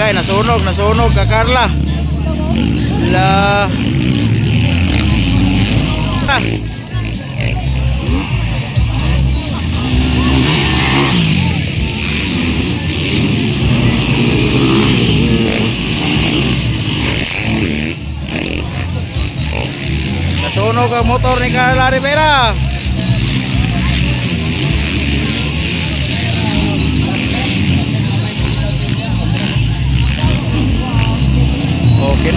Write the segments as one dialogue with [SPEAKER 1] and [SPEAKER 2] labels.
[SPEAKER 1] Agay, nasunog ka Carla. La. Nasunog ang motor ni Carla Rivera.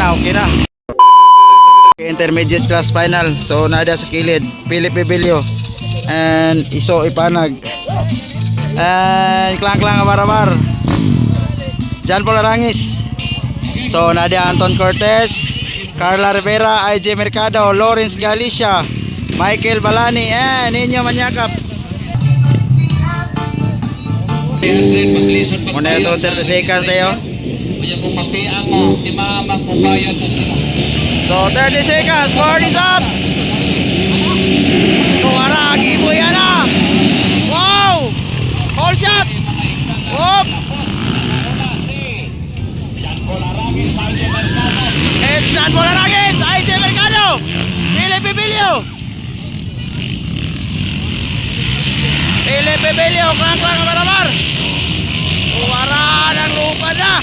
[SPEAKER 1] Okay na. Intermediate class final. So nada sa kilid Philip Bebelio and Iso Ipanag and Klang Amarabar, John Paul Arangis. So nada Anton Cortez, Carla Rivera, IJ Mercado, Lawrence Galicia, Michael Balani and Ninyo Manyakap. Muna ito 30 seconds tayo. So 30 seconds, board is up. Tuwara, gibo yan na. Wow! All shot! Whoop! It's John Paul Arangis, IJ Mercado, Philip Bebelio. Philip Bebelio, Klang Amarabar. Tuwara ng lupa na.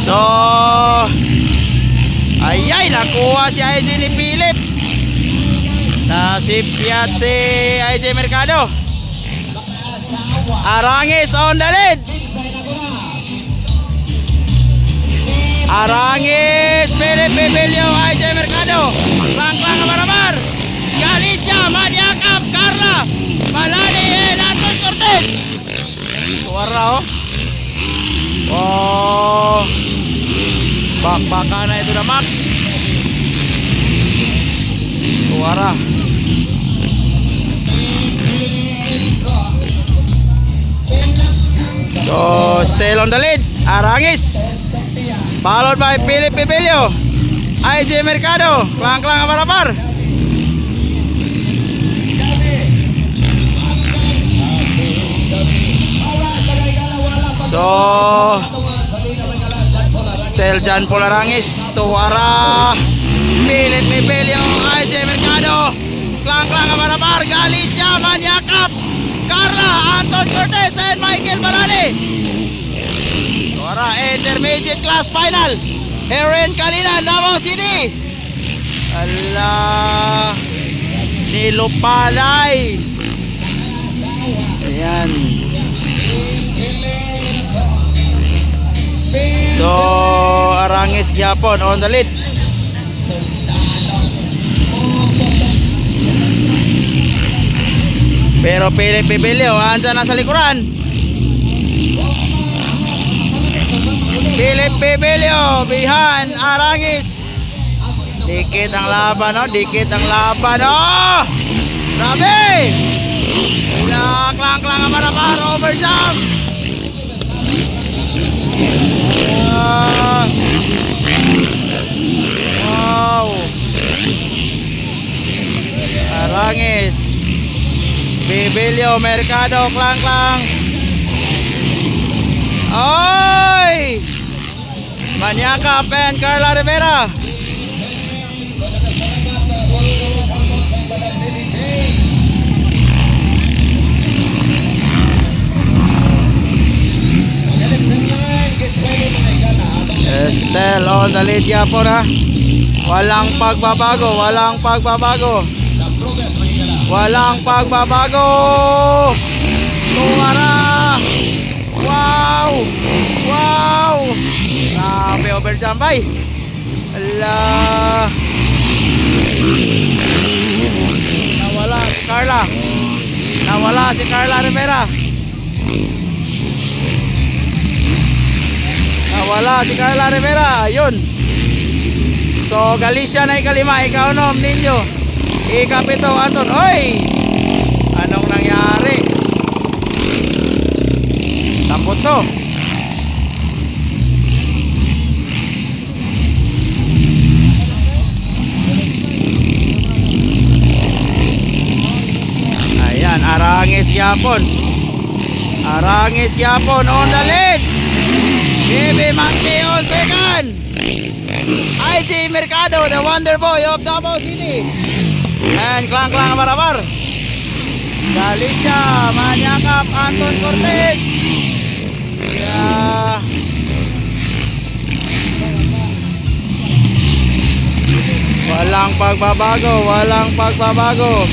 [SPEAKER 1] So, ayay, nakuha si IJ ni Philip. Nasipyat si IJ Mercado. Arangis on the lead. Arangis, Philip Bebelio, IJ Mercado, Klang Amarabar, Galicia, Manyakap, Carla, Balani, and Anton Cortez. Tuwara oh, bakbaka na ito na Max. Tuwara. So still on the lead, Arangis, followed by Philip Bebelio, IJ Mercado, Klang Amarabar. So still John Paul Arangis, Tuwara, Philip Bebelio, IJ Mercado, Klang Amarabar, Galicia, Manyakap, Carla, Anton Cortez, and Michael Balani. Tuwara, intermediate class final here in Kalinan, Davao City. Allah, nilupalay. Ayan. So Arangis Japon on the lead. Pero Philip Bebelio andyan na sa likuran. Philip Bebelio behind Arangis. Dikit ang laban, no? Dikit ang laban, oh! Grabe! Klang Amarabar, overjump. Wow! Arangis, Bebelio, Mercado, Klang. Oy! Manyakap and Carla Rivera. Still on the lead Japon, ha. Walang pagbabago. Tuwara. Wow. Grabe overjump ay. Ala. Nawala si Carla Rivera. Ayun. So Galicia na ikalima, ika-unom ninyo, ika-pito Anton. Oy! Anong nangyari? Tampotso. Arangis gyapon. Arangis gyapon on the lead. Baby Monkey on second. IG Mercado, the Wonder Boy of Davao City. And Klang Barabar. Galicia, manyakap Anton Cortez. Yeah. Walang pagbabago, walang pagbabago.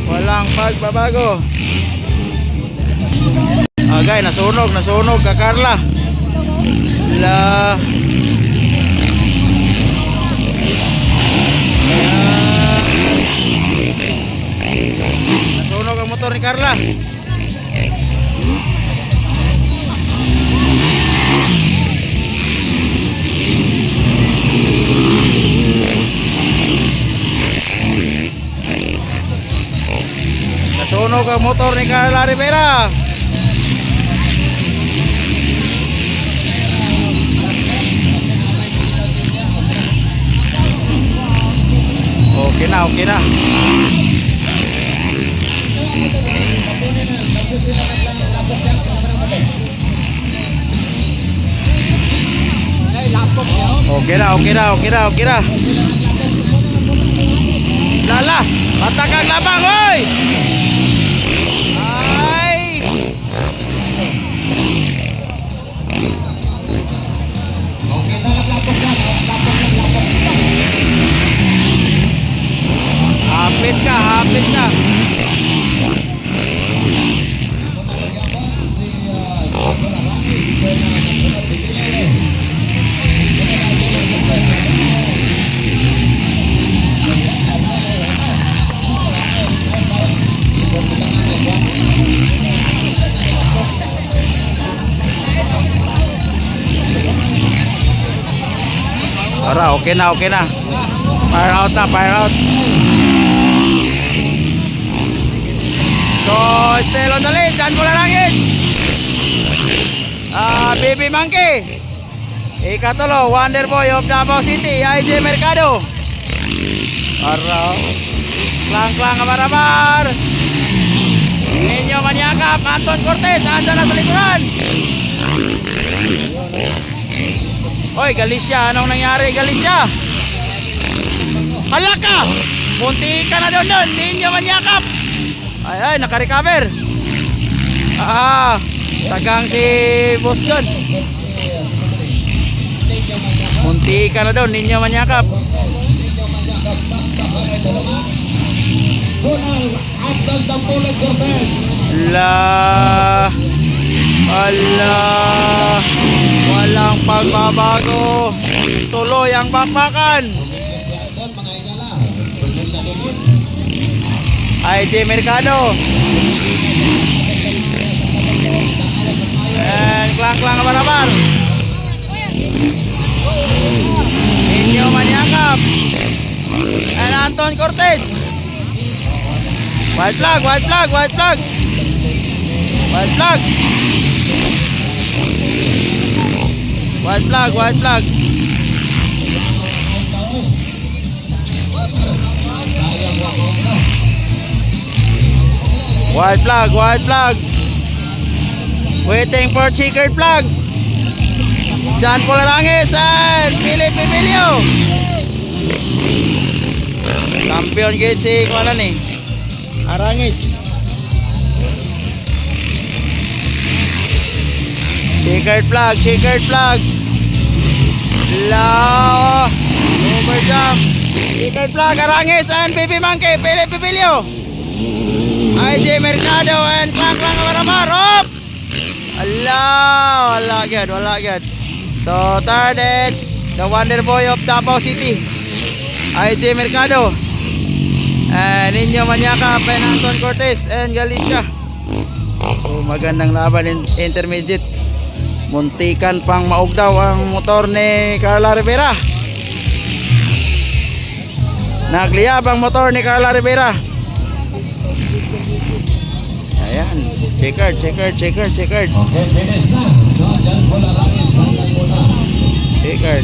[SPEAKER 1] Walang pagbabago. Agay, nasunog ka Carla. La. Nasunog ang motor ni Carla. Nasunog ang motor ni Carla Rivera. Okay na, okay na. Okay na, okay na, okay na, okay na. Lala, patakang labang, oy! Ay! Hapit ka, hapit ka. Ora, okay na, okay na. Fire out na, fire out. So, still on the lead, Jan Bularangis. Baby Monkey. Ikatulo, Wonder Boy of Davao City, IG Mercado. Ora, klang Barabar. Ninyo manyakap, Anton Cortez, andyan na sa likuran. Oy, Galicia, anong nangyari, Galicia? Halaka! Munti ka na doon, ninyo manyakap. Ay, naka-recover. Sagang si Boss John. Munti ka na doon, ninyo manyakap. La. Allah. Walang pagbabago. Tuloy ang bakbakan. IG Mercado. And klang Barabar. Inyo manyakap. And Anton Cortez. White flag, white flag, white flag. White flag. White flag, white flag. White flag, white flag. Waiting for checkered flag. Jan Bularangis and Philip Emilio. Champion gate si kuala ni Arangis. Checkered flag, checkered flag. La. Over jump. Checkered flag, Arangis and Baby Monkey, Philip Emilio. IG Mercado and Klang Barabar. Up! Allah, wala agad, wala agad. So, third it's the Wonder Boy of Davao City, IG Mercado. And Ninyo Manyakap and Anton Cortez and Galicia. So, magandang laban in intermediate. Muntikan pang maugdaw ang motor ni Carla Rivera. Nagliyab ang motor ni Carla Rivera. Ayan, checkered.
[SPEAKER 2] Okay, finish na. Jan Bularangis hanggang muna.
[SPEAKER 1] Checkered.